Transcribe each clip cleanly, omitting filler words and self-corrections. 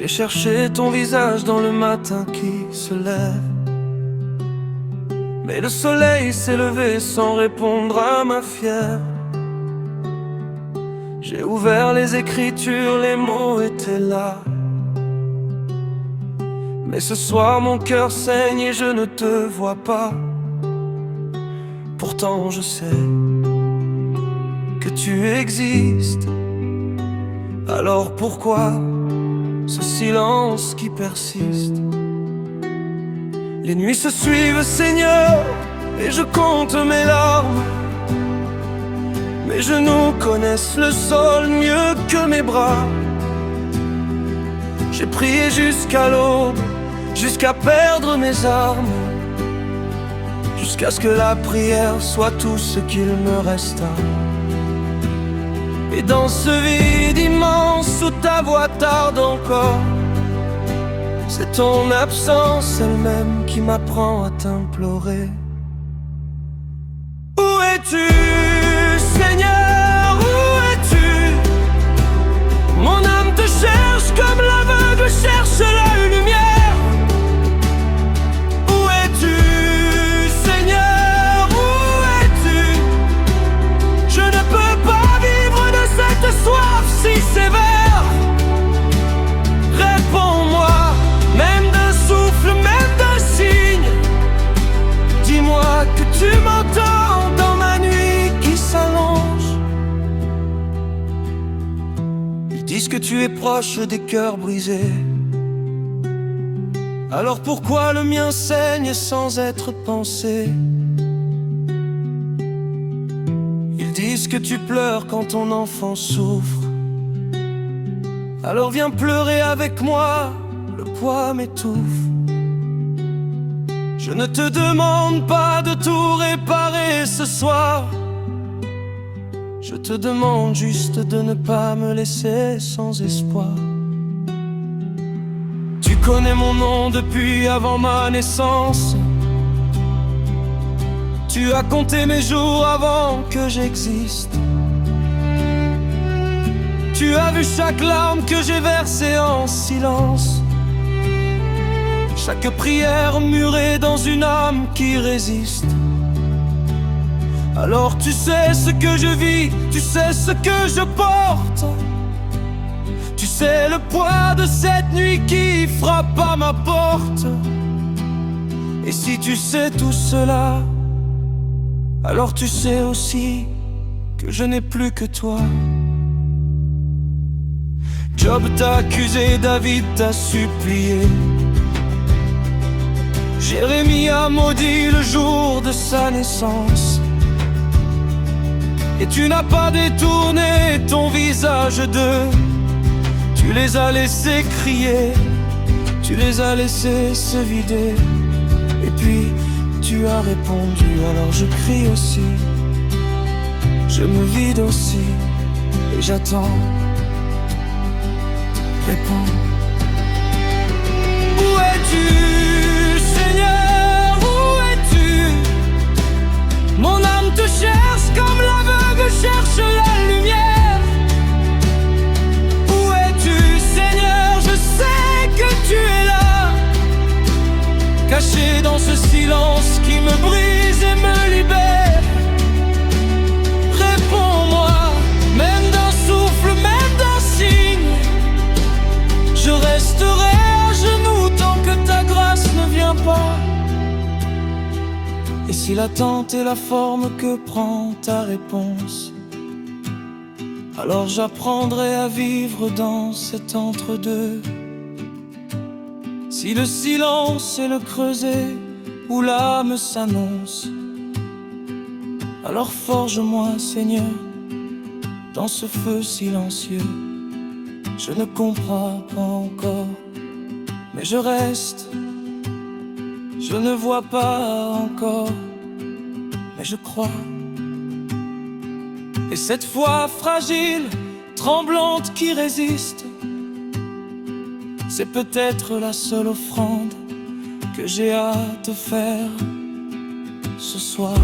J'ai cherché ton visage dans le matin qui se lève, mais le soleil s'est levé sans répondre à ma fièvre. J'ai ouvert les écritures, les mots étaient là, mais ce soir mon cœur saigne et je ne te vois pas. Pourtant je sais que tu existes. Alors pourquoi ce silence qui persiste? Les nuits se suivent, Seigneur, et je compte mes larmes. Mes genoux connaissent le sol mieux que mes bras. J'ai prié jusqu'à l'aube, jusqu'à perdre mes armes, jusqu'à ce que la prière soit tout ce qu'il me resta. Et dans ce vide immense où ta voix tarde encore, c'est ton absence elle-même qui m'apprend à t'implorer. Où es-tu, Seigneur, où es-tu? Mon âme te cherche comme l'aveugle cherche la lumière. Où es-tu, Seigneur, où es-tu? Je ne peux pas vivre de cette soif si sévère. Réponds-moi, même d'un souffle, même d'un signe. Dis-moi que tu m'entends dans ma nuit qui s'allonge. Ils disent que tu es proche des cœurs brisés. Alors pourquoi le mien saigne sans être pensé? Ils disent que tu pleures quand ton enfant souffre. Alors viens pleurer avec moi, le poids m'étouffe. Je ne te demande pas de tout réparer ce soir. Je te demande juste de ne pas me laisser sans espoir. Tu connais mon nom depuis avant ma naissance. Tu as compté mes jours avant que j'existe. Tu as vu chaque larme que j'ai versée en silence, chaque prière murée dans une âme qui résiste. Alors tu sais ce que je vis, tu sais ce que je porte. Tu sais le poids de cette nuit qui frappe à ma porte. Et si tu sais tout cela, alors tu sais aussi que je n'ai plus que toi. Job t'a accusé, David t'a supplié, Jérémie a maudit le jour de sa naissance. Et tu n'as pas détourné ton visage d'eux. Tu les as laissés crier, tu les as laissés se vider. Et puis tu as répondu, alors je crie aussi. Je me vide aussi et j'attends. Réponds. Où es-tu, Seigneur, où es-tu? Mon âme te cherche comme l'aveugle cherche la lumière. Où es-tu, Seigneur? Je sais que tu es là, caché dans ce silence qui me brise et me libère. Réponds-moi, même d'un souffle, même d'un signe. Je resterai à genoux tant que ta grâce ne vient pas. Et si l'attente est la forme que prend ta réponse, alors j'apprendrai à vivre dans cet entre-deux. Si le silence est le creuset où l'âme s'annonce, alors forge-moi, Seigneur, dans ce feu silencieux. Je ne comprends pas encore, mais je reste. Je ne vois pas encore, mais je crois. Et cette foi fragile, tremblante qui résiste, c'est peut-être la seule offrande que j'ai à te faire ce soir.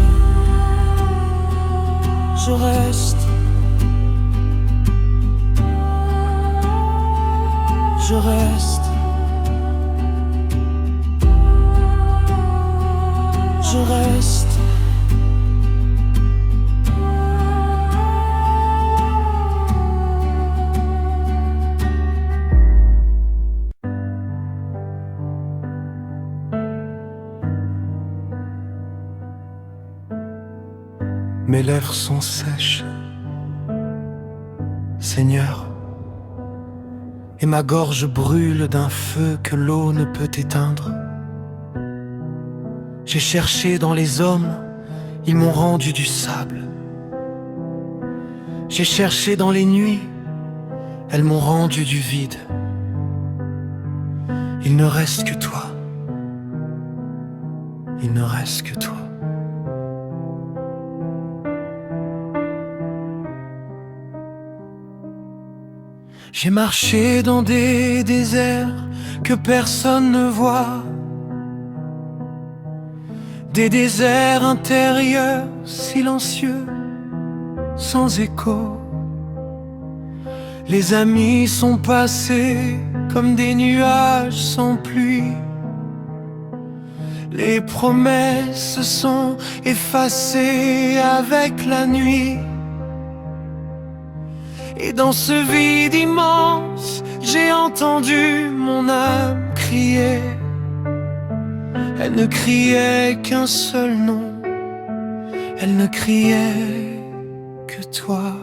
Je reste. je reste. Je reste. Mes lèvres sont sèches, Seigneur, et ma gorge brûle d'un feu que l'eau ne peut éteindre. J'ai cherché dans les hommes, ils m'ont rendu du sable. J'ai cherché dans les nuits, elles m'ont rendu du vide. Il ne reste que toi, il ne reste que toi. J'ai marché dans des déserts que personne ne voit, des déserts intérieurs silencieux, sans écho. Les amis sont passés comme des nuages sans pluie. Les promesses sont effacées avec la nuit. Et dans ce vide immense, j'ai entendu mon âme crier. Elle ne criait qu'un seul nom, elle ne criait que toi.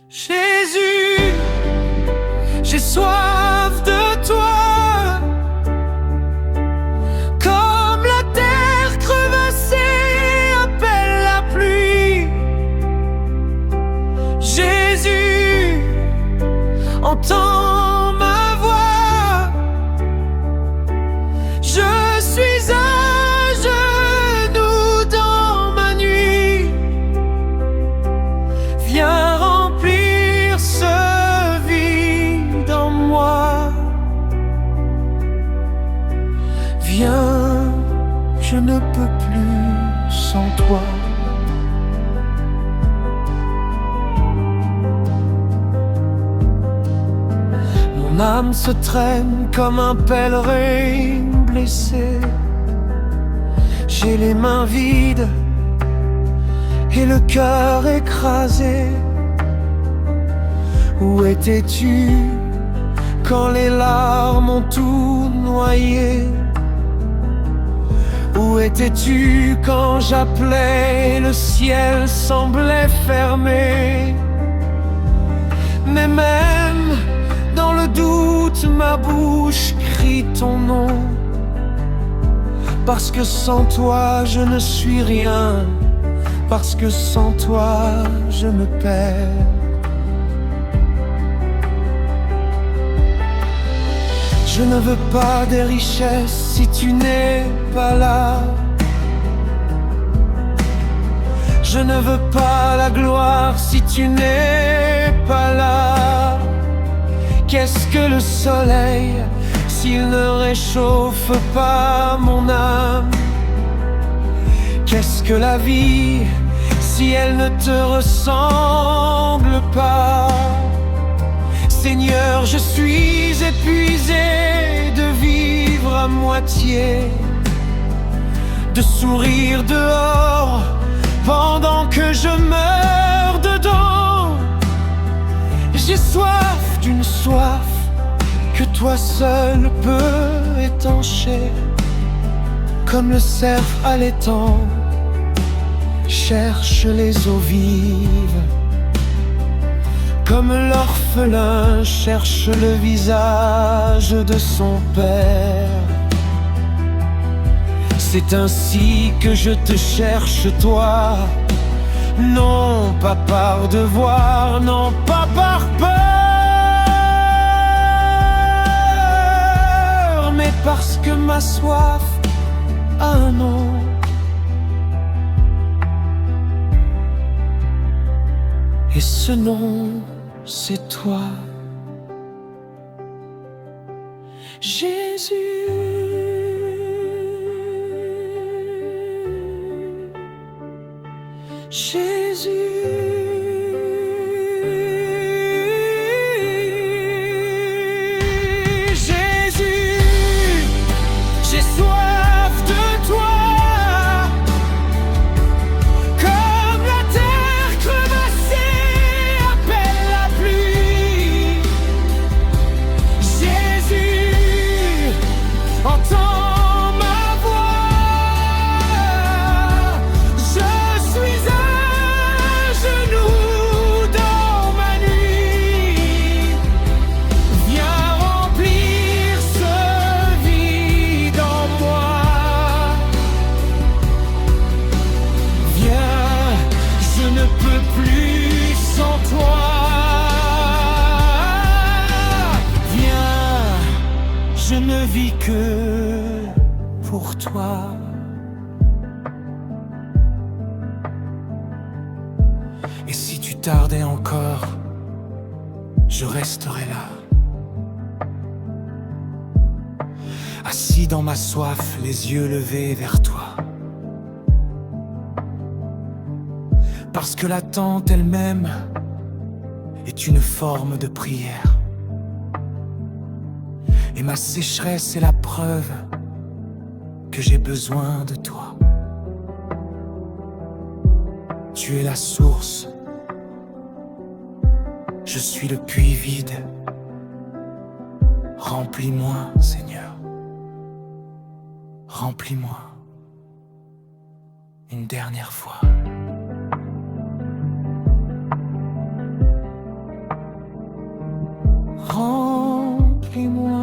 Jésus, j'ai soif de toi. Comme la terre crevassée appelle la pluie. Jésus, entends ma voix. Je suis à genoux dans ma nuit. Viens remplir ce vide en moi. Viens, je ne peux plus sans toi. Mon âme se traîne comme un pèlerin blessé. J'ai les mains vides et le cœur écrasé. Où étais-tu quand les larmes ont tout noyé? Où étais-tu quand j'appelais, le ciel semblait fermé? Mais même dans le doute, ma bouche crie ton nom. Parce que sans toi, je ne suis rien. Parce que sans toi, je me perds. Je ne veux pas des richesses si tu n'es pas là. Je ne veux pas la gloire si tu n'es pas là. Qu'est-ce que le soleil s'il ne réchauffe pas mon âme? Qu'est-ce que la vie si elle ne te ressemble pas? Seigneur, je suis épuisé de vivre à moitié, de sourire dehors pendant que je meurs dedans. J'ai soif d'une soif que toi seul peux étancher, comme le cerf à l'étang cherche les eaux vives, comme l'orphelin cherche le visage de son père. C'est ainsi que je te cherche toi, non pas par devoir, non pas par peur, mais parce que ma soif a un nom. Et ce nom, c'est toi, Jésus. Jésus. vis que pour toi. Et si tu tardais encore, je resterai là, assis dans ma soif, les yeux levés vers toi. Parce que l'attente elle-même est une forme de prière. Et ma sécheresse est la preuve que j'ai besoin de toi. Tu es la source, je suis le puits vide. Remplis-moi, Seigneur. Remplis-moi une dernière fois. Remplis-moi.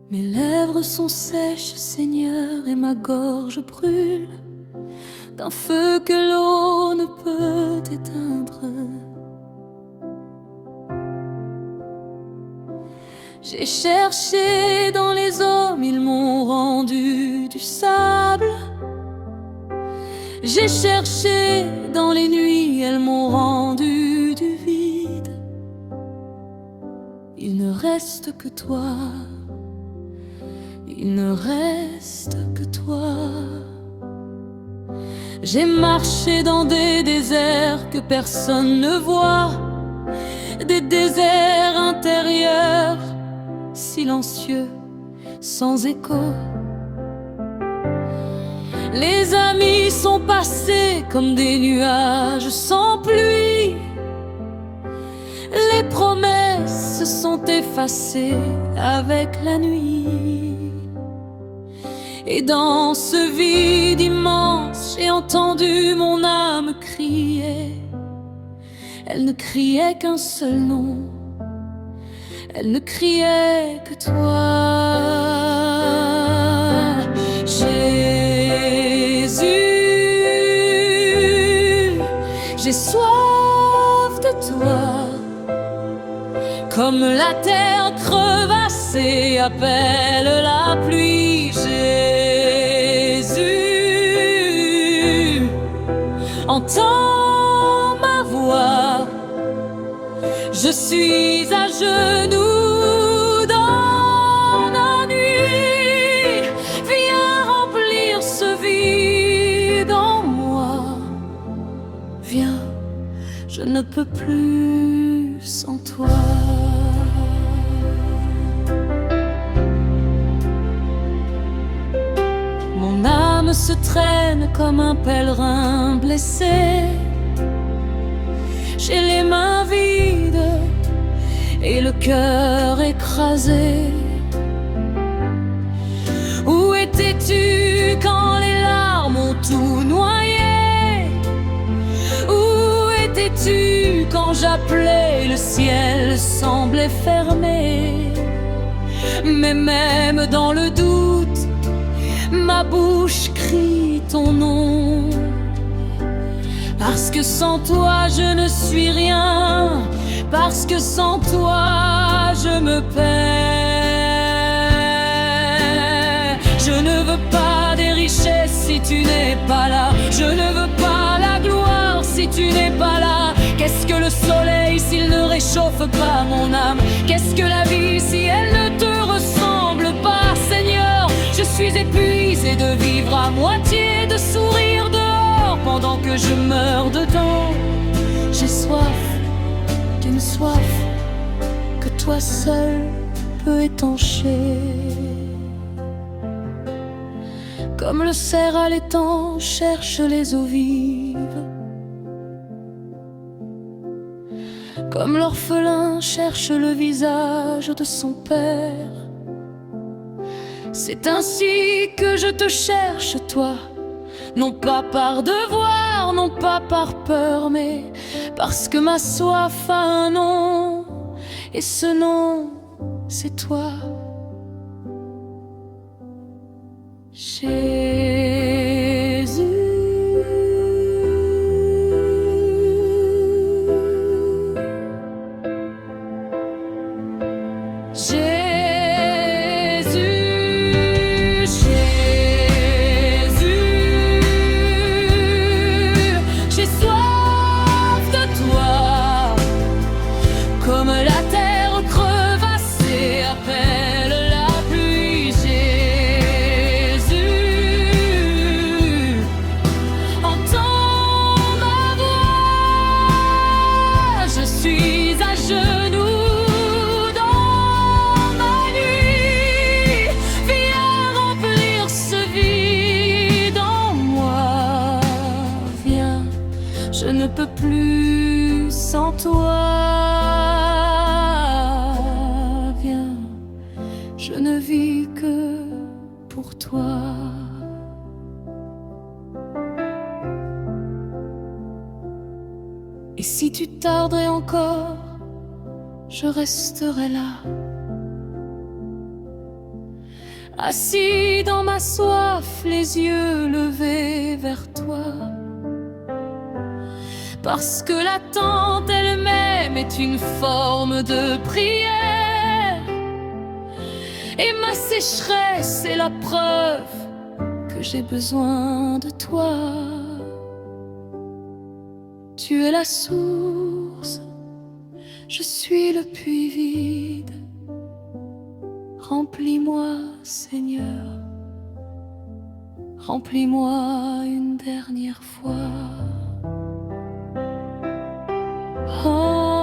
Mes lèvres sont sèches, Seigneur, et ma gorge brûle d'un feu que l'eau ne peut éteindre. J'ai cherché dans les hommes, ils m'ont rendu du sable. J'ai cherché dans les nuits, elles m'ont rendu du vide. Il ne reste que toi. Il ne reste que toi. J'ai marché dans des déserts que personne ne voit, des déserts intérieurs, silencieux, sans écho. Les amis sont passés comme des nuages sans pluie. Les promesses se sont effacées avec la nuit. Et dans ce vide immense, j'ai entendu mon âme crier. Elle ne criait qu'un seul nom, elle ne criait que toi. Jésus, j'ai soif de toi, comme la terre crevassée appelle la pluie. Jésus, entends ma voix, je suis à genoux dans la nuit. Viens remplir ce vide en moi. Viens, je ne peux plus sans toi. Mon âme se traîne comme un pèlerin blessé. J'ai les mains vides et le cœur écrasé. Où étais-tu quand les larmes ont tout noyé? Où étais-tu quand j'appelais, le ciel semblait fermé? Mais même dans le doute, ma bouche crie ton nom. Parce que sans toi je ne suis rien, parce que sans toi je me perds. Je ne veux pas des richesses si tu n'es pas là. Je ne veux pas la gloire si tu n'es pas là. Qu'est-ce que le soleil s'il ne réchauffe pas mon âme? Qu'est-ce que la vie si elle ne te ressemble pas? Seigneur, je suis épuisé de vivre à moitié, de sourire dehors pendant que je meurs dedans. J'ai soif d'une soif que toi seul peux étancher. Comme le cerf à l'étang cherche les eaux vives, comme l'orphelin cherche le visage de son père. C'est ainsi que je te cherche, toi, Non pas par devoir, non pas par peur, mais parce que ma soif a un nom, et ce nom, c'est toi. Jésus. Comme la terre crevassée appelle la pluie, Jésus, entends ma voix. Je suis à genoux dans ma nuit. Viens remplir ce vide en moi. Viens, je ne peux plus sans toi. Je ne vis que pour toi. Et si tu tarderais encore, je resterai là, assis dans ma soif, les yeux levés vers toi. Parce que l'attente elle-même est une forme de prière. Et ma sécheresse est la preuve que j'ai besoin de toi. Tu es la source, je suis le puits vide. Remplis-moi, Seigneur, remplis-moi une dernière fois. Remplis-moi.